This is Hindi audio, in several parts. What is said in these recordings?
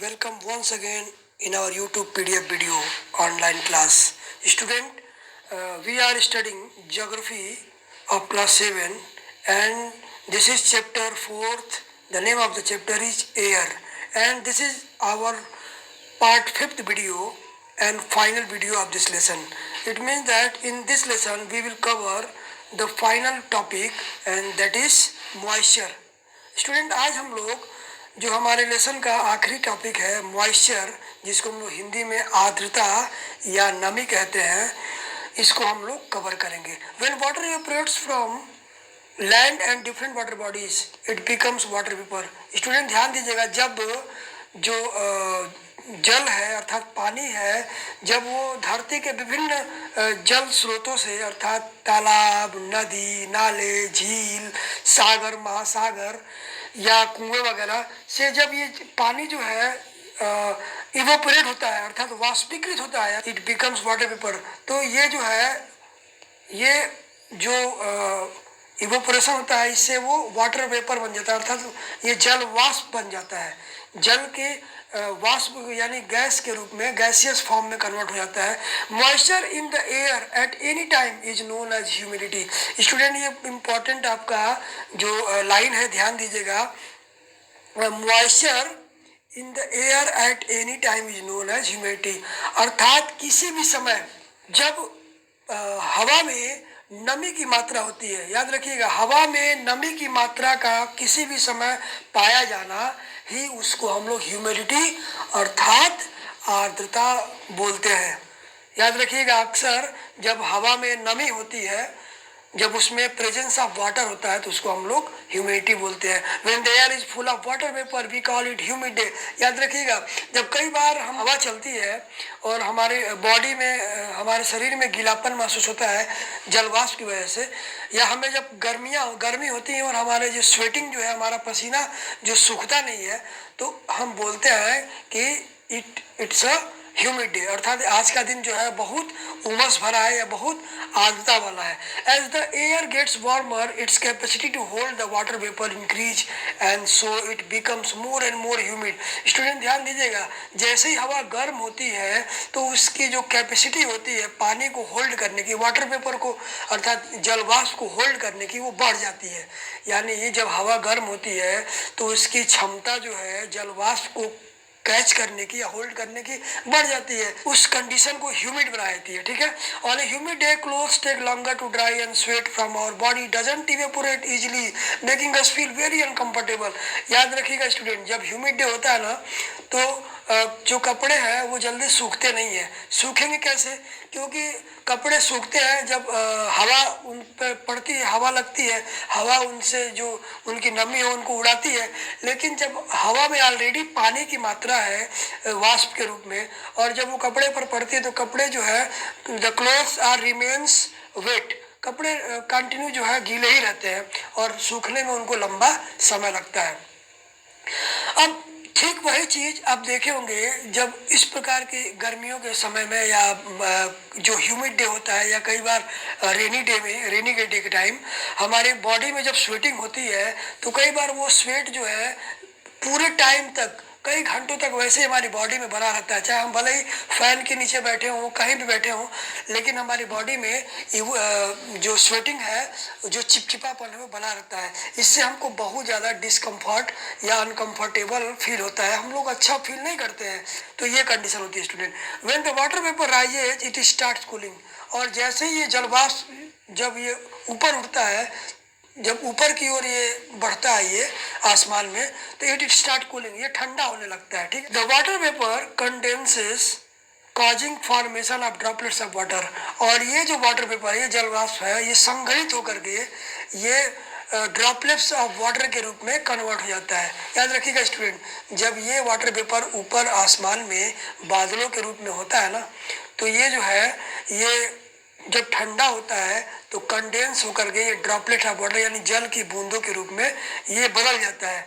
Welcome once again in our YouTube PDF video online class. Student, we are studying geography of class 7 and this is chapter 4th. The name of the chapter is air and this is our part 5th video and final video of this lesson. It means that in this lesson we will cover the final topic and that is moisture. Student आज हम लोग जो हमारे लेसन का आखिरी टॉपिक है मॉइस्चर, जिसको हम लोग हिंदी में आर्द्रता या नमी कहते हैं, इसको हम लोग कवर करेंगे. When water evaporates from land and different water bodies it becomes water vapour. Student ध्यान दीजिएगा, जब जो जल है अर्थात पानी है, जब वो धरती के विभिन्न जल स्रोतों से अर्थात तालाब, नदी, नाले, झील, सागर, महासागर या कुएं वगैरह से जब ये पानी जो है इवोपरेट होता है अर्थात वाष्पीकृत होता है, इट बिकम्स वाटर वेपर. तो ये जो है ये जो इवोपरेशन होता है, इससे वो वाटर वेपर बन जाता है अर्थात ये जल वाष्प बन जाता है. जल के वाष्प यानी गैस के रूप में गैसियस फॉर्म में कन्वर्ट हो जाता है. Moisture in the air at any time is known as humidity. Student ये इम्पोर्टेंट आपका जो लाइन है ध्यान दीजिएगा. Moisture in the air at any time is known as humidity अर्थात किसी भी समय जब हवा में नमी की मात्रा होती है, याद रखिएगा, हवा में नमी की मात्रा का किसी भी समय पाया जाना ही उसको हम लोग ह्यूमिडिटी अर्थात आर्द्रता बोलते हैं. याद रखिएगा, अक्सर जब हवा में नमी होती है, जब उसमें प्रेजेंस ऑफ वाटर होता है तो उसको हम लोग ह्यूमिडिटी बोलते हैं. When the air is full of water vapour we call it humid. याद रखिएगा, जब कई बार हम हवा चलती है और हमारे बॉडी में हमारे शरीर में गीलापन महसूस होता है जलवाष्प की वजह से, या हमें जब गर्मी होती है और हमारे जो स्वेटिंग जो है, हमारा पसीना जो सूखता नहीं है, तो हम बोलते हैं कि इट्स अ ह्यूमिड डे अर्थात आज का दिन जो है बहुत उमस भरा है या बहुत आर्द्रता वाला है. As the air gets warmer its capacity to hold the water vapour increase and so it becomes more and more humid. Student ध्यान दीजिएगा, जैसे ही हवा गर्म होती है तो उसकी जो कैपेसिटी होती है पानी को होल्ड करने की, वाटर वेपर को अर्थात जलवाष्प को होल्ड करने की, वो बढ़ जाती है. यानी जब हवा गर्म होती है तो उसकी क्षमता जो है जलवाष्प को कैच करने की या होल्ड करने की बढ़ जाती है. उस कंडीशन को ह्यूमिड बना देती है. ठीक है. On a humid day clothes take longer to dry and sweat from our body doesn't evaporate easily making us feel very uncomfortable. याद रखिएगा स्टूडेंट, जब ह्यूमिड डे होता है ना तो जो कपड़े हैं वो जल्दी सूखते नहीं है. सूखेंगे कैसे? क्योंकि कपड़े सूखते हैं जब हवा उन पर पड़ती है, हवा लगती है, हवा उनसे जो उनकी नमी है उनको उड़ाती है. लेकिन जब हवा में ऑलरेडी पानी की मात्रा है वाष्प के रूप में, और जब वो कपड़े पर पड़ती है तो कपड़े जो है the clothes are remains wet, कपड़े कंटिन्यू जो है गीले ही रहते हैं और सूखने में उनको लंबा समय लगता है. अब ठीक वही चीज आप देखे होंगे जब इस प्रकार की गर्मियों के समय में या जो ह्यूमिड डे होता है या कई बार रेनी डे के टाइम हमारे बॉडी में जब स्वेटिंग होती है तो कई बार वो स्वेट जो है पूरे टाइम तक, कई घंटों तक वैसे ही हमारी बॉडी में बना रहता है. चाहे हम भले ही फैन के नीचे बैठे हों, कहीं भी बैठे हों, लेकिन हमारी बॉडी में जो स्वेटिंग है, जो चिपचिपापन है, वो बना रहता है. इससे हमको बहुत ज़्यादा डिस्कम्फर्ट या अनकम्फर्टेबल फील होता है, हम लोग अच्छा फील नहीं करते हैं. तो ये कंडीशन होती है student. When the water vapour rises it starts cooling. और जैसे ही ये जलवाष्प जब ये ऊपर उठता है, जब ऊपर की ओर ये बढ़ता है ये आसमान में, तो इट स्टार्ट कूलिंग, ये ठंडा होने लगता है. ठीक. The water vapour condenses causing formation of droplets of water. और ये जो वाटर वेपर, ये जलवाष्प है, ये संघनित होकर के ये ड्रॉपलेट्स ऑफ वाटर के रूप में कन्वर्ट हो जाता है. याद रखिएगा स्टूडेंट, जब ये वाटर वेपर ऊपर आसमान में बादलों के रूप में होता है ना, तो ये जो है ये जब ठंडा होता है तो कंडेंस होकर के ये ड्रॉपलेट ऑफ वाटर यानी जल की बूंदों के रूप में ये बदल जाता है.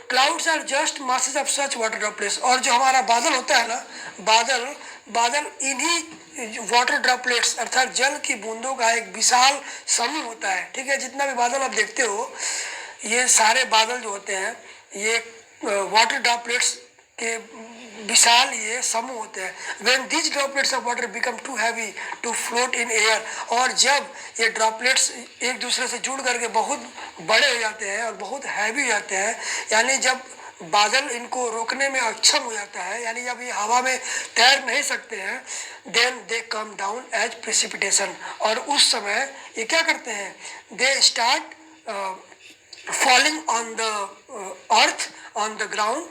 Clouds are just masses of such water droplets. और जो हमारा बादल होता है ना, बादल इन्हीं वाटर ड्रॉपलेट्स अर्थात जल की बूंदों का एक विशाल समूह होता है. ठीक है. जितना भी बादल आप देखते हो, ये सारे बादल जो होते हैं ये वाटर ड्रॉपलेट्स के विशाल ये समूह होते हैं। When these droplets of water become too heavy to float in air, और जब ये ड्रॉपलेट्स एक दूसरे से जुड़ करके बहुत बड़े हो जाते हैं और बहुत हैवी हो जाते हैं, यानी जब बादल इनको रोकने में अक्षम हो जाता है, यानी जब ये हवा में तैर नहीं सकते हैं, then they come down as precipitation, और उस समय ये क्या करते हैं, they start falling on the earth, on the ground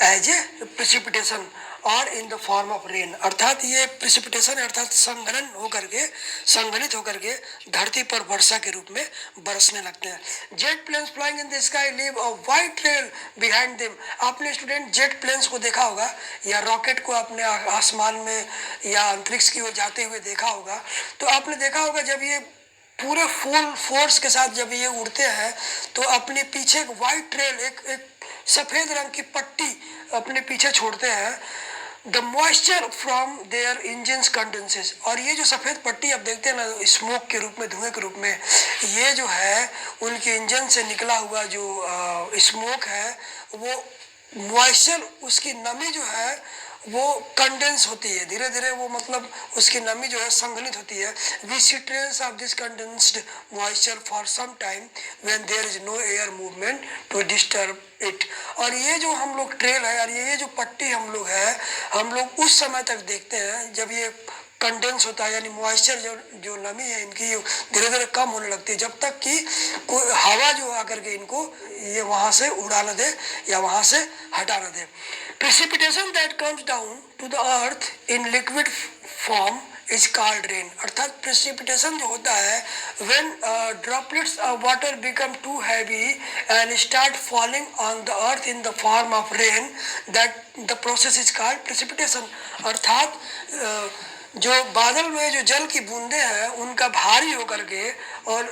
as a precipitation और in the form of rain, अर्थात ये precipitation अर्थात संघनित होकर के धरती पर वर्षा के रूप में बरसने लगते हैं। Jet planes flying in the sky leave a white trail behind them. आपने स्टूडेंट जेट प्लेन्स को देखा होगा या रॉकेट को आपने आसमान में या अंतरिक्ष की ओर जाते हुए देखा होगा, तो आपने देखा होगा जब ये पूरे फुल फोर्स के साथ जब ये उड़ते हैं तो अपने पीछे एक वाइट ट्रेल, एक सफेद रंग की पट्टी अपने पीछे छोड़ते हैं। The moisture from their engines condenses, और ये जो सफेद पट्टी आप देखते हैं ना स्मोक के रूप में, धुएं के रूप में, ये जो है उनके इंजन से निकला हुआ जो स्मोक है, वो मॉइस्चर, उसकी नमी जो है वो कंडेंस होती है धीरे धीरे, वो मतलब उसकी नमी जो है संघनित होती है। We see trails of this condensed moisture for some time when there is no air movement to disturb it, और ये जो हम लोग ट्रेल है, और ये जो पट्टी हम लोग है, हम लोग उस समय तक देखते हैं जब ये कंडेंस होता है, यानी मॉइस्चर जो नमी है इनकी धीरे धीरे कम होने लगती है, जब तक कि कोई हवा जो आकर के इनको ये वहाँ से उड़ा न दे या वहाँ से हटा न दे। Precipitation that comes down to the earth in liquid form is called rain, अर्थात precipitation जो होता है when droplets of water become too heavy and start falling on the earth in the form of rain, that the process is called precipitation, अर्थात जो बादल में जो जल की बूंदे हैं उनका भारी होकर के और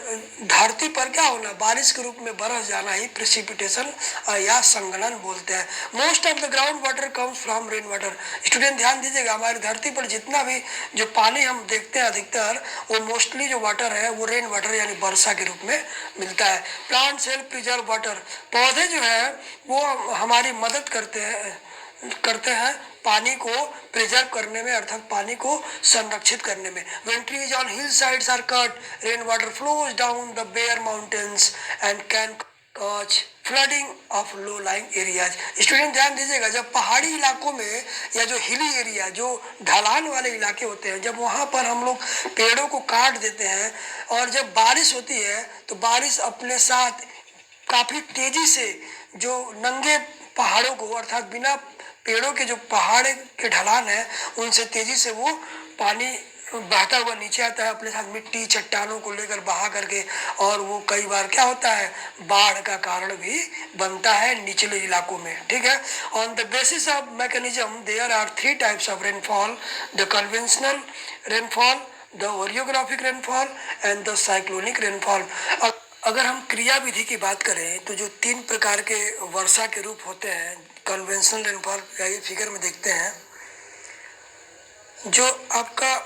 धरती पर क्या होना, बारिश के रूप में बरस जाना ही प्रेसिपिटेशन या संघनन बोलते हैं। Most of the ground water comes from rain water. Student ध्यान दीजिएगा, हमारी धरती पर जितना भी जो पानी हम देखते हैं अधिकतर वो मोस्टली जो वाटर है वो रेन वाटर यानी वर्षा के रूप में मिलता है। प्लांट्स हेल्प प्रिजर्व वाटर, पौधे जो है वो हमारी मदद करते हैं पानी को प्रिजर्व करने में, अर्थात पानी को संरक्षित करने में। When trees on hillsides are cut, rainwater flows down the bare mountains and can cause flooding of low-lying areas। Student ध्यान दीजिएगा, जब पहाड़ी इलाकों में या जो हिली एरिया, जो ढलान वाले इलाके होते हैं, जब वहाँ पर हम लोग पेड़ों को काट देते हैं और जब बारिश होती है तो बारिश अपने साथ काफी तेजी से जो नंगे पहाड़ों को, अर्थात बिना पेड़ों के जो पहाड़ के ढलान है उनसे तेजी से वो पानी बहता हुआ नीचे आता है, अपने साथ मिट्टी चट्टानों को लेकर बहा करके, और वो कई बार क्या होता है, बाढ़ का कारण भी बनता है निचले इलाकों में। ठीक है, on the basis of mechanism there are 3 types of rainfall, the conventional rainfall, the orographic rainfall and the cyclonic rainfall. अगर हम क्रिया विधि की बात करें तो जो 3 प्रकार के वर्षा के रूप होते हैं कन्वेंशनल रेनफॉल, ये फिगर में देखते हैं। जो आपका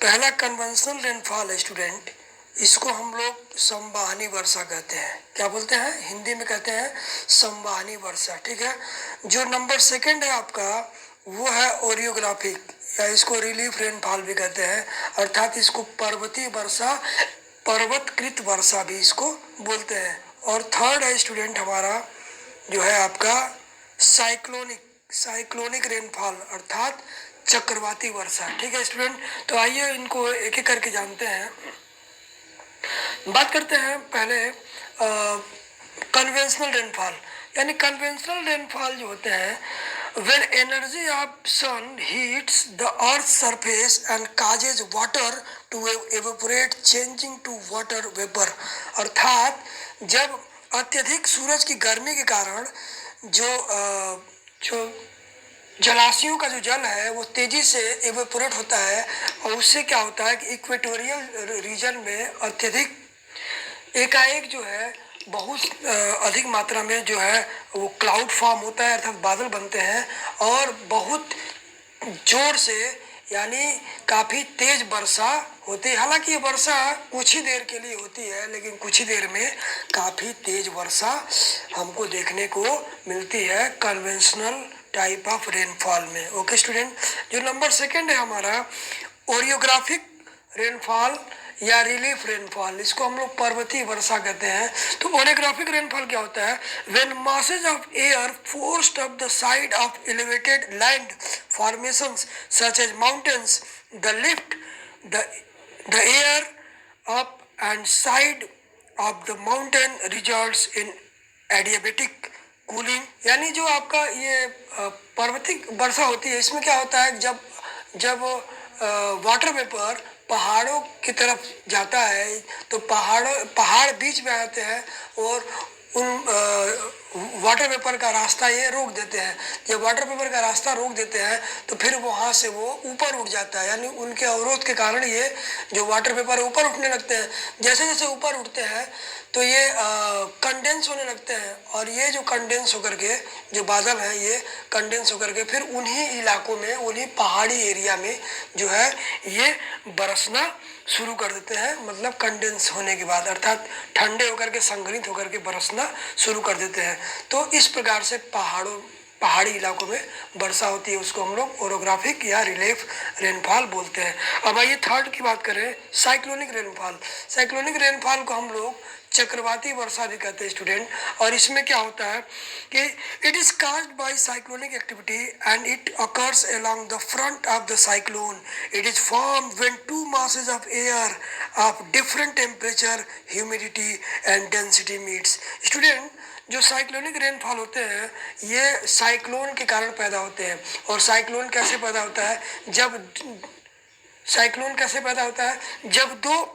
पहला कन्वेंशनल रेनफॉल है स्टूडेंट, इसको हम लोग संवाहनी वर्षा कहते हैं। क्या बोलते हैं, हिंदी में कहते हैं संवाहनी वर्षा। ठीक है, जो नंबर 2 है आपका वो है ओरियोग्राफिक, या इसको रिलीफ रेनफॉल भी कहते हैं, अर्थात इसको पर्वतीय वर्षा, पर्वतकृत वर्षा भी इसको बोलते हैं। और 3rd है स्टूडेंट हमारा जो है आपका साइक्लोनिक रेनफॉल, अर्थात चक्रवाती वर्षा। ठीक है स्टूडेंट, तो आइए इनको एक एक करके जानते हैं। बात करते हैं पहले कन्वेंशनल रेनफॉल, यानी कन्वेंशनल रेनफॉल जो होते हैं when energy of sun hits the earth's surface and causes water to evaporate changing to water vapor, अर्थात जब अत्यधिक सूरज की गर्मी के कारण जो जलाशयों का जो जल है वो तेजी से एवेपोरेट होता है, और उससे क्या होता है कि इक्वेटोरियल रीजन में अत्यधिक एकाएक जो है बहुत अधिक मात्रा में जो है वो क्लाउड फॉर्म होता है, अर्थात बादल बनते हैं, और बहुत जोर से यानी काफ़ी तेज वर्षा होती है। हालांकि ये वर्षा कुछ ही देर के लिए होती है, लेकिन कुछ ही देर में काफ़ी तेज वर्षा हमको देखने को मिलती है कन्वेंशनल टाइप ऑफ रेनफॉल में। ओके स्टूडेंट, जो नंबर सेकंड है हमारा ओरियोग्राफिक रेनफॉल या रिलीफ रेनफॉल, इसको हम लोग पर्वतीय वर्षा कहते हैं। तो ओरियोग्राफिक रेनफॉल क्या होता है? When masses of air forced up the side of elevated land formations such as mountains the lift the air up and side of the mountain results in adiabatic cooling। यानी जो आपका ये पर्वतीय वर्षा होती है, इसमें क्या होता है, जब जब वाटर वेपर पहाड़ों की तरफ जाता है तो पहाड़ बीच में आते हैं और उन वाटर वेपर का रास्ता ये रोक देते हैं। जब वाटर वेपर का रास्ता रोक देते हैं तो फिर वहाँ से वो ऊपर उठ जाता है, यानी उनके अवरोध के कारण ये जो वाटर वेपर ऊपर उठने लगते हैं। जैसे जैसे ऊपर उठते हैं तो ये कंडेंस होने लगते हैं, और ये जो कंडेंस होकर के जो बादल हैं ये कंडेंस होकर के फिर उन्हीं इलाकों में, उन्हीं पहाड़ी एरिया में जो है ये बरसना शुरू कर देते हैं। मतलब कंडेंस होने के बाद, अर्थात ठंडे होकर के संघनित होकर के बरसना शुरू कर देते हैं। तो इस प्रकार से पहाड़ी इलाकों में वर्षा होती है, उसको हम लोग ओरोग्राफिक या रिलीफ रेनफॉल बोलते हैं। अब आइए थर्ड की बात करें, साइक्लोनिक रेनफॉल। साइक्लोनिक रेनफॉल को हम लोग चक्रवाती वर्षा भी कहते हैं स्टूडेंट। और इसमें क्या होता है कि it is caused by cyclonic activity and it occurs along the front of the cyclone. It is formed when two masses of air of different temperature, humidity and density meets. Student, जो साइक्लोनिक रेनफॉल होते हैं ये साइक्लोन के कारण पैदा होते हैं। और साइक्लोन कैसे पैदा होता है? जब दो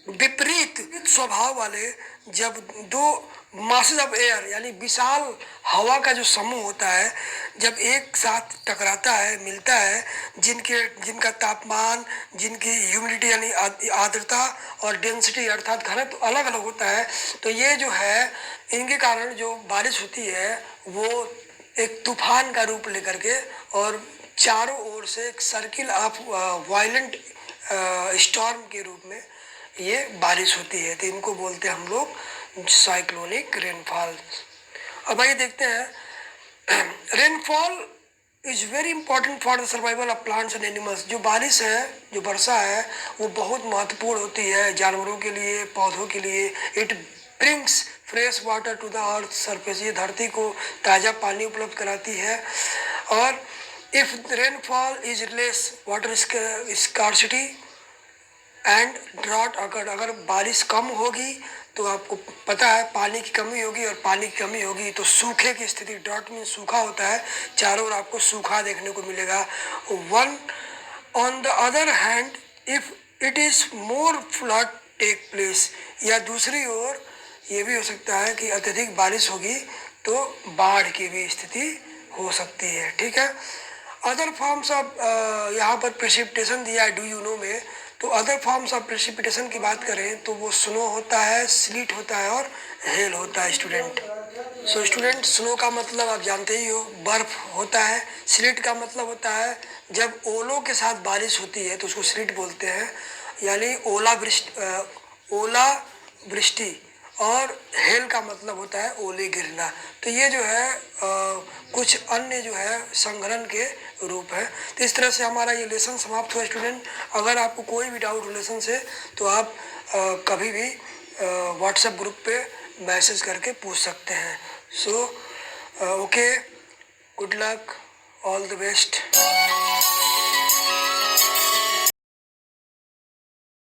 विपरीत स्वभाव वाले, जब दो मासेस ऑफ एयर यानी विशाल हवा का जो समूह होता है, जब एक साथ टकराता है, मिलता है, जिनका तापमान, जिनकी ह्यूमिडिटी यानी आर्द्रता और डेंसिटी अर्थात घनत्व तो अलग अलग होता है, तो ये जो है इनके कारण जो बारिश होती है वो एक तूफान का रूप लेकर के और चारों ओर से एक सर्किल ऑफ वायलेंट स्टॉर्म के रूप में ये बारिश होती है। तो इनको बोलते हैं हम लोग साइक्लोनिक रेनफॉल। अब आइए देखते हैं, rainfall is very important for the survival of plants and animals. जो बारिश है, जो वर्षा है, वो बहुत महत्वपूर्ण होती है जानवरों के लिए, पौधों के लिए। It brings fresh water to the earth surface, ये धरती को ताज़ा पानी उपलब्ध कराती है। और if rainfall is less, water scarcity and drought अगर बारिश कम होगी तो आपको पता है पानी की कमी होगी, और पानी की कमी होगी तो सूखे की स्थिति, ड्रॉट में सूखा होता है, चारों ओर आपको सूखा देखने को मिलेगा। One on the other hand if it is more flood take place, या दूसरी ओर ये भी हो सकता है कि अत्यधिक बारिश होगी तो बाढ़ की भी स्थिति हो सकती है। ठीक है, अदर फॉर्म्स ऑफ यहाँ पर प्रेसिपिटेशन दिया है डू यू नो में। तो अदर फॉर्म्स ऑफ प्रेसिपिटेशन की बात करें तो वो स्नो होता है, स्लीट होता है और हेल होता है स्टूडेंट। सो स्टूडेंट, स्नो का मतलब आप जानते ही हो, बर्फ होता है। स्लीट का मतलब होता है जब ओलों के साथ बारिश होती है तो उसको स्लीट बोलते हैं, यानी ओला वृष्टि। और हेल का मतलब होता है ओले गिरना। तो ये जो है कुछ अन्य जो है संघनन के रूप है। तो इस तरह से हमारा ये लेसन समाप्त हुआ स्टूडेंट। अगर आपको कोई भी डाउट लेसन से तो आप कभी भी व्हाट्सएप ग्रुप पे मैसेज करके पूछ सकते हैं। So okay, good luck, all the best.